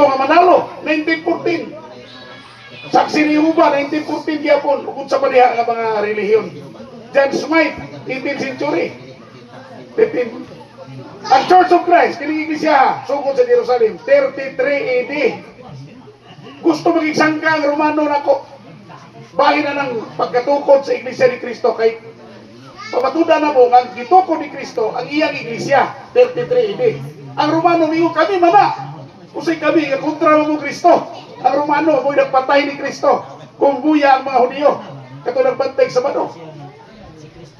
Kristo nga manalo 1914. Saksi ni Jehovah 1914 gyapon ug sa paniha nga mga relihiyon. John Smythe 18th century. 15. Ang Church of Christ kining iglesia sugod sa Jerusalem 33 AD. Gusto maging sangka ang Romano nako. Bahin na ng pagkatukod sa iglesia ni Kristo kay pamatuda na mo ang gitukod ni Kristo ang iyang iglesia 33 AD. Ang Romano migo kami mana. Usay kami nga kontra mo Kristo. Ang Romano mo'y nagpatay ni Kristo kung buya ang mga Hudyo katulad bantay sa Sabado.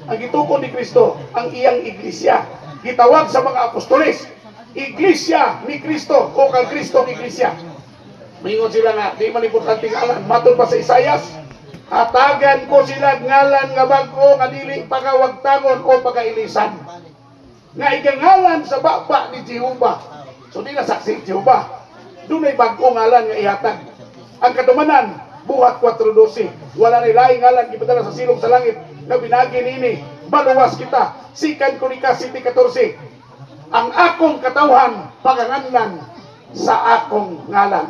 Ang gitukod ni Kristo ang iyang iglesia. Gitawag sa mga apostoles, iglesia ni Kristo o kang Kristo ang iglesia. Mingon sila nga, di man importante ngalan. Matod pa sa Isayas, hatagan ko sila ngalan nga bag-o nga dili pagawagtangon o pagailisan. Nga igangalan sa baba ni Jehovah. So di na saksi Jehovah. Doon ay bag-o ngalan nga ihatag. Ang katumanan, buhat 4:12. Wala ni laing ngalan gipadala sa silong sa langit na binagi nini. Baluwas kita. Sikan ko ni City 14. Ang akong katawhan paganganlan sa akong ngalan.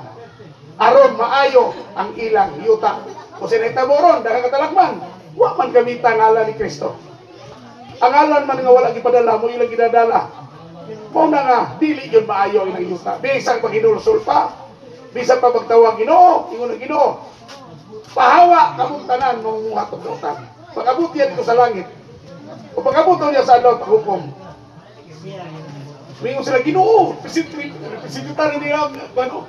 Aron maayo ang ilang yuta. Kung sinitaboron, dagang katalakman, wa man gamitan ngalan ni Kristo. Ang ngalan man nga wala gipadala mo ilang ginadala. Mao na nga, dili yun maayo ang ilang yuta. Bisang paghinulsol pa, bisang pa magtawag Ginoo, ingon ang Ginoo. Pahawa kamong tanan mong muhat og lutan. Pag-abot yan ko sa langit. O pag-abot niya sa Allah paghukom. Mingon sila Ginoo, presidentary nila ano?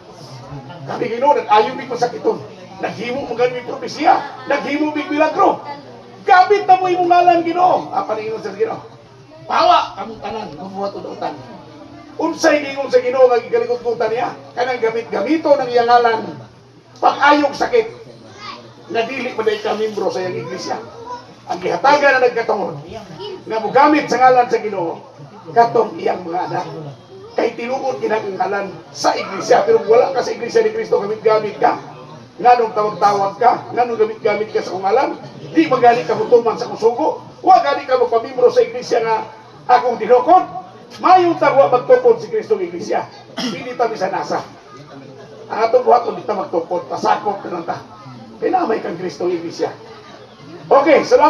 Kami Ginoo, nag-ayo mi ko sa kiton. Naghimo mo ganun yung propesya. Naghimo mi milagro. Gamit na mo imong ngalan Ginoo. Paningon sa Ginoo. Pahawa kamong tanan mong muhat og lutan. Unsay gingon sa Ginoo nga gigalikot-kutan niya? Kanang gamit-gamito ng iyang ngalan. Pag-ayog sakit. Nadili pa dahil ka membro sa iyang iglesia. Ang gihatagan na nagkatungod nga mo gamit sa ngalan sa Ginoo katong iyang mga anak. Kay tinuod ginang ngalan sa iglesia pero wala ka sa iglesia ni Kristo gamit-gamit ka. Nganong tawag-tawag ka, nganong gamit-gamit ka sa ngalan, di magali ka mutuman sa kusugo, wa gali ka magpamembro sa iglesia nga akong dinukod. Mayong tagwa magtukod si Kristo ng iglesia. Hindi ta bisan nasa. Ang atong buhat kung di ta magtukod, pasakop na lang ta. Pinamay kang Kristo ng iglesia. Okay, salamat.